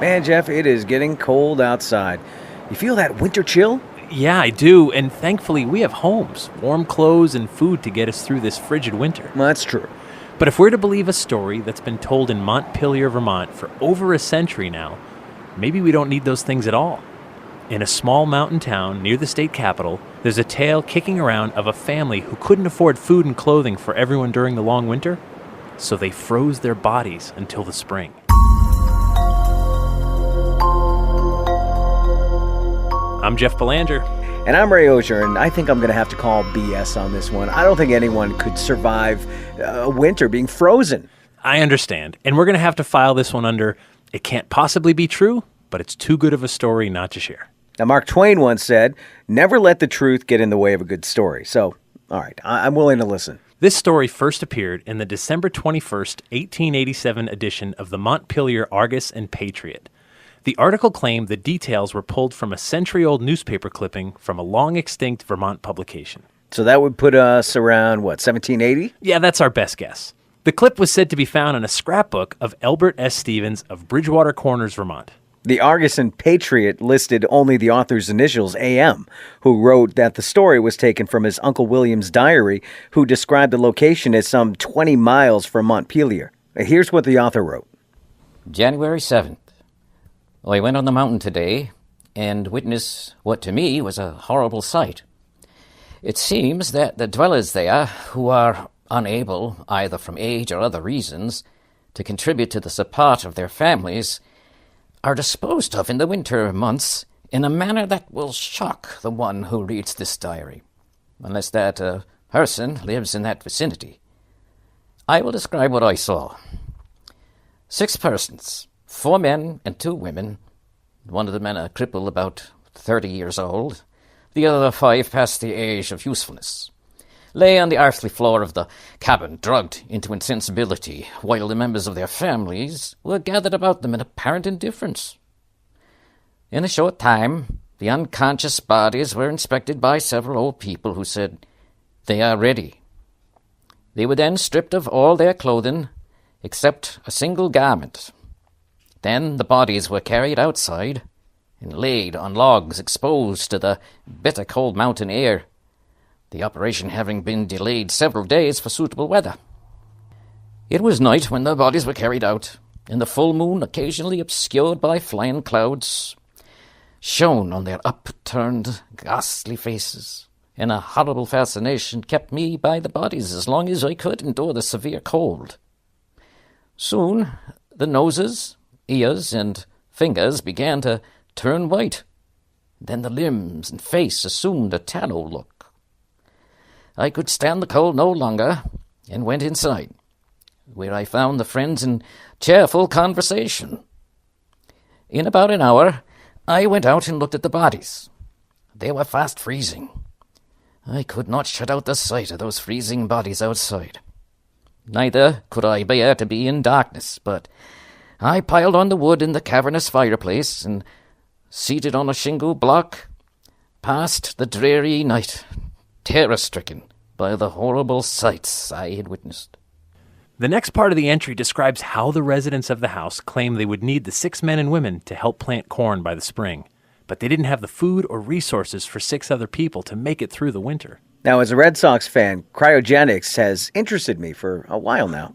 Man, Jeff, it is getting cold outside. You feel that winter chill? Yeah, I do, and thankfully we have homes, warm clothes, and food to get us through this frigid winter. Well, that's true. But if we're to believe a story that's been told in Montpelier, Vermont for over a century now, maybe we don't need those things at all. In a small mountain town near the state capital, there's a tale kicking around of a family who couldn't afford food and clothing for everyone during the long winter, so they froze their bodies until the spring. I'm Jeff Belanger. And I'm Ray Auger, and I think I'm going to have to call BS on this one. I don't think anyone could survive a winter being frozen. I understand, and we're going to have to file this one under, it can't possibly be true, but it's too good of a story not to share. Now, Mark Twain once said, never let the truth get in the way of a good story. So, all right, I'm willing to listen. This story first appeared in the December 21st, 1887 edition of the Montpelier Argus and Patriot. The article claimed the details were pulled from a century-old newspaper clipping from a long-extinct Vermont publication. So that would put us around, 1780? Yeah, that's our best guess. The clip was said to be found in a scrapbook of Elbert S. Stevens of Bridgewater Corners, Vermont. The Argus and Patriot listed only the author's initials, A.M., who wrote that the story was taken from his Uncle William's diary, who described the location as some 20 miles from Montpelier. Here's what the author wrote. January 7th. I went on the mountain today and witnessed what to me was a horrible sight. It seems that the dwellers there, who are unable, either from age or other reasons, to contribute to the support of their families, are disposed of in the winter months in a manner that will shock the one who reads this diary, unless that person lives in that vicinity. I will describe what I saw. 6 persons, 4 men and 2 women, one of the men a cripple about 30 years old, the other 5 past the age of usefulness, lay on the earthly floor of the cabin, drugged into insensibility, while the members of their families were gathered about them in apparent indifference. In a short time, the unconscious bodies were inspected by several old people who said, "They are ready." They were then stripped of all their clothing, except a single garment. Then the bodies were carried outside and laid on logs exposed to the bitter cold mountain air, the operation having been delayed several days for suitable weather. It was night when the bodies were carried out, and the full moon, occasionally obscured by flying clouds, shone on their upturned, ghastly faces, and a horrible fascination kept me by the bodies as long as I could endure the severe cold. Soon the noses, ears, and fingers began to turn white. Then the limbs and face assumed a tallow look. I could stand the cold no longer, and went inside, where I found the friends in cheerful conversation. In about an hour, I went out and looked at the bodies. They were fast freezing. I could not shut out the sight of those freezing bodies outside. Neither could I bear to be in darkness, but I piled on the wood in the cavernous fireplace and, seated on a shingle block, passed the dreary night, terror-stricken by the horrible sights I had witnessed. The next part of the entry describes how the residents of the house claimed they would need the 6 men and women to help plant corn by the spring, but they didn't have the food or resources for 6 other people to make it through the winter. Now, as a Red Sox fan, cryogenics has interested me for a while now.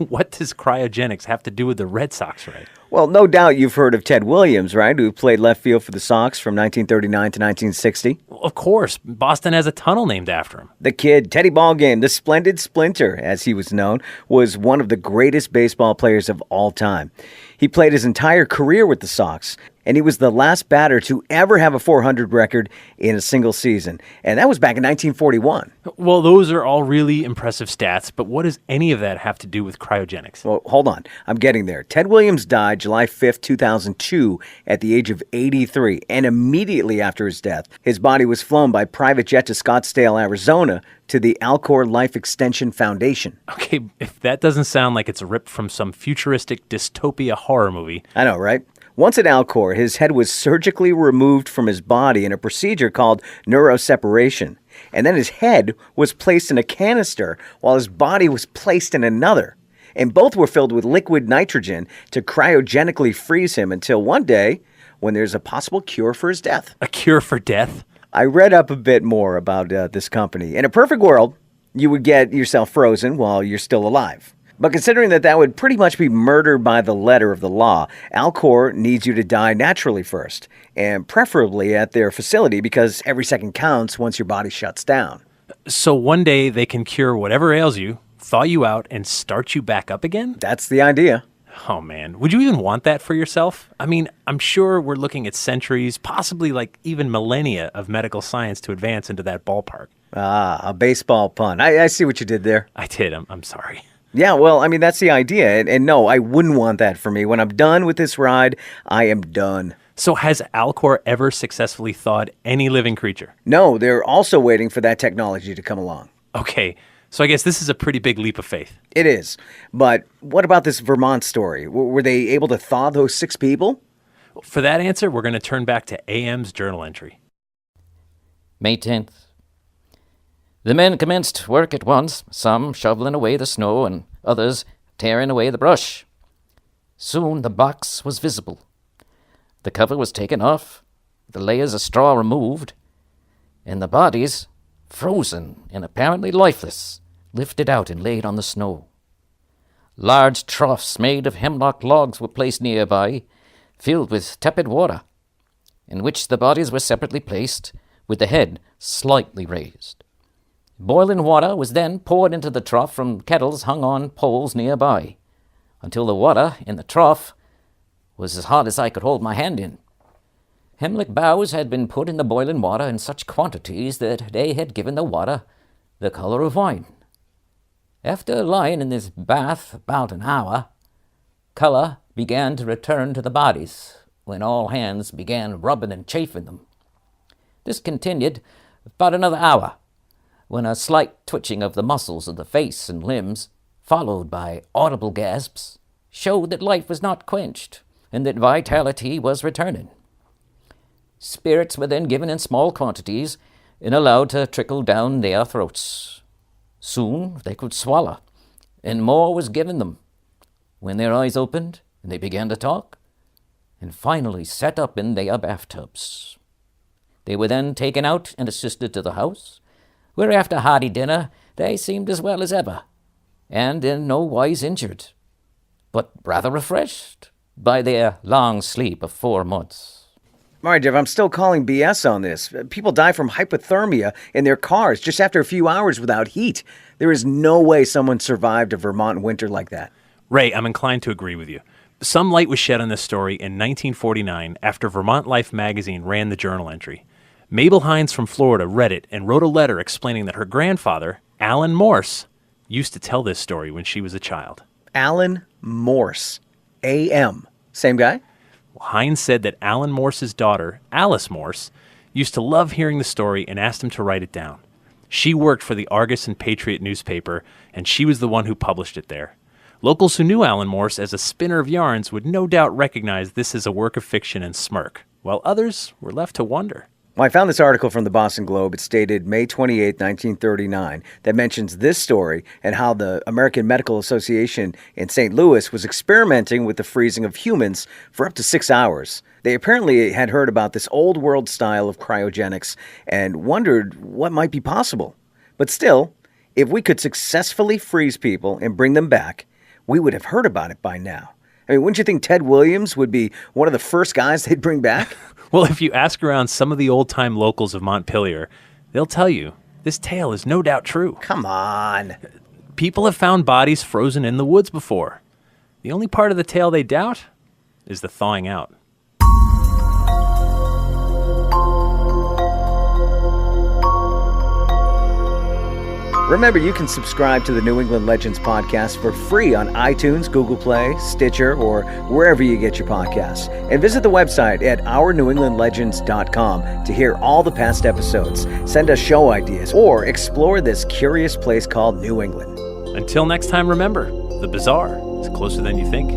What does cryogenics have to do with the Red Sox, Ray? Well, no doubt you've heard of Ted Williams, right, who played left field for the Sox from 1939 to 1960. Of course. Boston has a tunnel named after him. The kid, Teddy Ballgame, the Splendid Splinter, as he was known, was one of the greatest baseball players of all time. He played his entire career with the Sox, and he was the last batter to ever have a .400 record in a single season. And that was back in 1941. Well, those are all really impressive stats, but what does any of that have to do with cryogenics? Well, hold on. I'm getting there. Ted Williams died July 5th, 2002, at the age of 83. And immediately after his death, his body was flown by private jet to Scottsdale, Arizona, to the Alcor Life Extension Foundation. Okay, if that doesn't sound like it's ripped from some futuristic dystopia horror movie. I know, right? Once at Alcor, his head was surgically removed from his body in a procedure called neuroseparation. And then his head was placed in a canister while his body was placed in another. and both were filled with liquid nitrogen to cryogenically freeze him until one day when there's a possible cure for his death. A cure for death? I read up a bit more about this company. In a perfect world, you would get yourself frozen while you're still alive. But considering that would pretty much be murder by the letter of the law, Alcor needs you to die naturally first, and preferably at their facility because every second counts once your body shuts down. So one day they can cure whatever ails you, thaw you out, and start you back up again? That's the idea. Oh man, would you even want that for yourself? I mean, I'm sure we're looking at centuries, possibly like even millennia of medical science to advance into that ballpark. Ah, a baseball pun. I see what you did there. I did, I'm sorry. Yeah, well, I mean, that's the idea. And no, I wouldn't want that for me. When I'm done with this ride, I am done. So has Alcor ever successfully thawed any living creature? No, they're also waiting for that technology to come along. Okay, so I guess this is a pretty big leap of faith. It is. But what about this Vermont story? Were they able to thaw those 6 people? For that answer, we're going to turn back to AM's journal entry. May 10th. The men commenced work at once, some shoveling away the snow and others tearing away the brush. Soon the box was visible. The cover was taken off, the layers of straw removed, and the bodies, frozen and apparently lifeless, lifted out and laid on the snow. Large troughs made of hemlock logs were placed nearby, filled with tepid water, in which the bodies were separately placed, with the head slightly raised. Boiling water was then poured into the trough from kettles hung on poles nearby, until the water in the trough was as hot as I could hold my hand in. Hemlock boughs had been put in the boiling water in such quantities that they had given the water the color of wine. After lying in this bath about an hour, color began to return to the bodies, when all hands began rubbing and chafing them. This continued about another hour, when a slight twitching of the muscles of the face and limbs, followed by audible gasps, showed that life was not quenched, and that vitality was returning. Spirits were then given in small quantities and allowed to trickle down their throats. Soon they could swallow, and more was given them, when their eyes opened and they began to talk, and finally sat up in their bathtubs. They were then taken out and assisted to the house, where after a hearty dinner they seemed as well as ever, and in no wise injured, but rather refreshed by their long sleep of 4 months. All right, Jeff, I'm still calling BS on this. People die from hypothermia in their cars just after a few hours without heat. There is no way someone survived a Vermont winter like that. Ray, I'm inclined to agree with you. Some light was shed on this story in 1949 after Vermont Life magazine ran the journal entry. Mabel Hines from Florida read it and wrote a letter explaining that her grandfather, Alan Morse, used to tell this story when she was a child. Alan Morse. A.M. Same guy? Well, Hines said that Alan Morse's daughter, Alice Morse, used to love hearing the story and asked him to write it down. She worked for the Argus and Patriot newspaper, and she was the one who published it there. Locals who knew Alan Morse as a spinner of yarns would no doubt recognize this as a work of fiction and smirk, while others were left to wonder. Well, I found this article from the Boston Globe. It's dated May 28, 1939, that mentions this story and how the American Medical Association in St. Louis was experimenting with the freezing of humans for up to 6 hours. They apparently had heard about this old world style of cryogenics and wondered what might be possible. But still, if we could successfully freeze people and bring them back, we would have heard about it by now. I mean, wouldn't you think Ted Williams would be one of the first guys they'd bring back? Well, if you ask around some of the old-time locals of Montpelier, they'll tell you this tale is no doubt true. Come on. People have found bodies frozen in the woods before. The only part of the tale they doubt is the thawing out. Remember, you can subscribe to the New England Legends podcast for free on iTunes, Google Play, Stitcher, or wherever you get your podcasts. And visit the website at ournewenglandlegends.com to hear all the past episodes, send us show ideas, or explore this curious place called New England. Until next time, remember, the bizarre is closer than you think.